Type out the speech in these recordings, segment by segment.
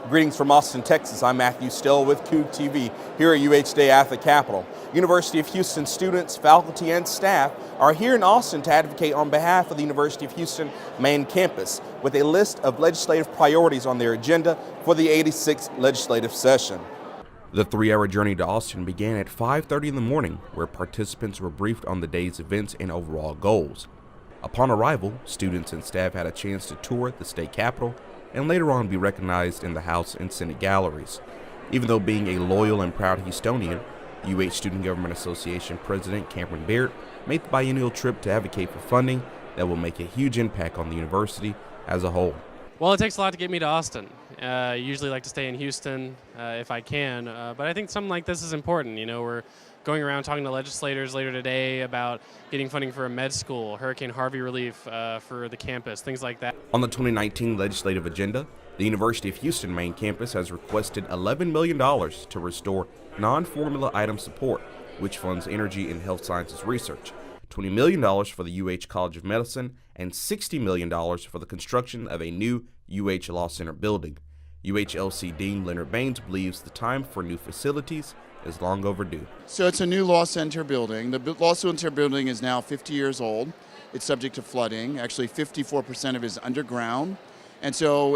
Greetings from Austin, Texas. I'm Matthew Stell with Coug TV here at UH Day at the Capitol. University of Houston students, faculty, and staff are here in Austin to advocate on behalf of the University of Houston main campus with a list of legislative priorities on their agenda for the 86th legislative session. The 3-hour journey to Austin began at 5:30 in the morning, where participants were briefed on the day's events and overall goals. Upon arrival, students and staff had a chance to tour the state capitol and later on be recognized in the House and Senate galleries. Even though being a loyal and proud Houstonian, UH Student Government Association President Cameron Baird made the biennial trip to advocate for funding that will make a huge impact on the university as a whole. Well, it takes a lot to get me to Austin. I usually like to stay in Houston if I can, but I think something like this is important. You know, we're going around talking to legislators later today about getting funding for a med school, Hurricane Harvey relief for the campus, things like that. On the 2019 legislative agenda, the University of Houston main campus has requested $11 million to restore non-formula item support, which funds energy and health sciences research, $20 million for the UH College of Medicine, and $60 million for the construction of a new UH Law Center building. UHLC Dean Leonard Baines believes the time for new facilities is long overdue. So it's a new law center building. The law center building is now 50 years old. It's subject to flooding. Actually, 54% of it is underground. And so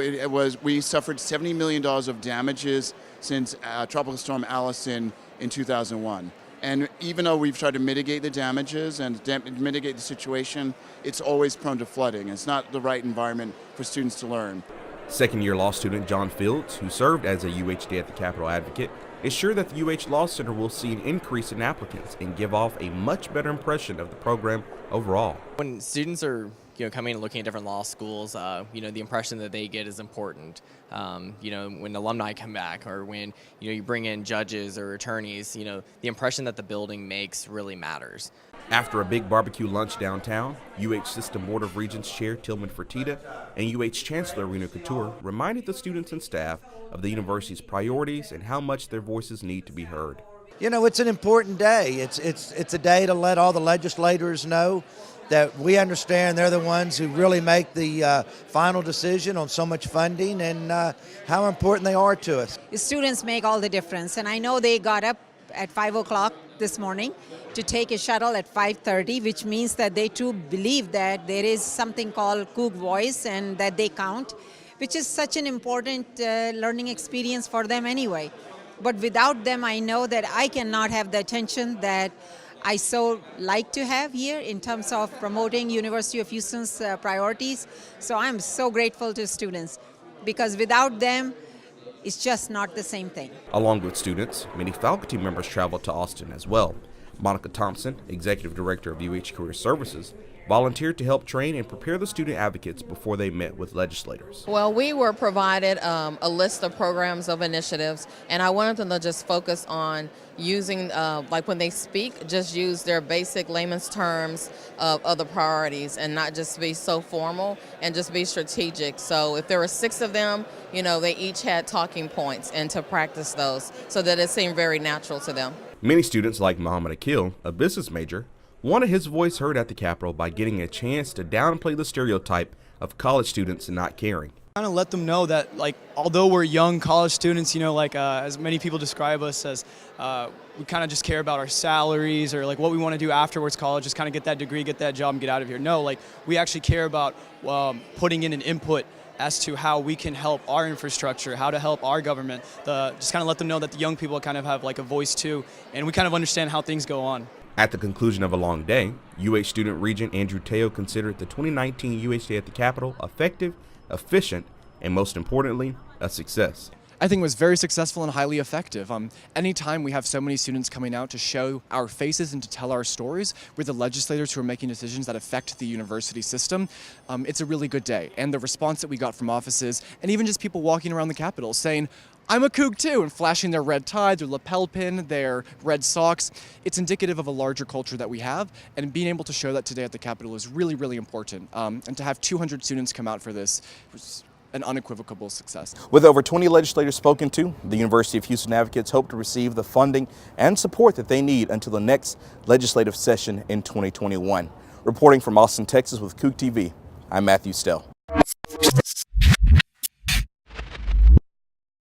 we suffered $70 million of damages since Tropical Storm Allison in 2001. And even though we've tried to mitigate the damages and mitigate the situation, it's always prone to flooding. It's not the right environment for students to learn. Second-year law student John Fields, who served as a UH Day at the Capitol advocate, is sure that the UH Law Center will see an increase in applicants and give off a much better impression of the program overall. When students are coming and looking at different law schools, the impression that they get is important. When alumni come back or when you bring in judges or attorneys, the impression that the building makes really matters. After a big barbecue lunch downtown, UH System Board of Regents Chair Tillman Fertitta and UH Chancellor Rena Couture reminded the students and staff of the university's priorities and how much their voices need to be heard. You know, it's an important day. It's a day to let all the legislators know that we understand they're the ones who really make the final decision on so much funding and how important they are to us. The students make all the difference, and I know they got up at 5 o'clock this morning to take a shuttle at 5:30, which means that they too believe that there is something called Coug Voice and that they count, which is such an important learning experience for them anyway. But without them, I know that I cannot have the attention that I so like to have here in terms of promoting University of Houston's priorities. So I'm so grateful to students because without them, it's just not the same thing. Along with students, many faculty members traveled to Austin as well. Monica Thompson, Executive Director of UH Career Services, volunteered to help train and prepare the student advocates before they met with legislators. Well, we were provided a list of programs of initiatives, and I wanted them to just focus on using, like when they speak, just use their basic layman's terms of the priorities and not just be so formal and just be strategic. So if there were 6 of them, they each had talking points and to practice those so that it seemed very natural to them. Many students like Muhammad Akil, a business major, wanted his voice heard at the Capitol by getting a chance to downplay the stereotype of college students not caring. Kind of let them know that, although we're young college students, as many people describe us as, we kind of just care about our salaries or what we want to do afterwards college, just kind of get that degree, get that job, and get out of here. No, we actually care about putting in an input as to how we can help our infrastructure, how to help our government. Just kind of let them know that the young people kind of have a voice too, and we kind of understand how things go on. At the conclusion of a long day, UH Student Regent Andrew Teo considered the 2019 UH Day at the Capitol effective, efficient, and most importantly, a success. I think it was very successful and highly effective. Anytime we have so many students coming out to show our faces and to tell our stories with the legislators who are making decisions that affect the university system, it's a really good day. And the response that we got from offices and even just people walking around the Capitol saying, "I'm a Coug too," and flashing their red tie, their lapel pin, their red socks. It's indicative of a larger culture that we have, and being able to show that today at the Capitol is really, really important. And to have 200 students come out for this was an unequivocal success. With over 20 legislators spoken to, the University of Houston advocates hope to receive the funding and support that they need until the next legislative session in 2021. Reporting from Austin, Texas with Coug TV, I'm Matthew Stell.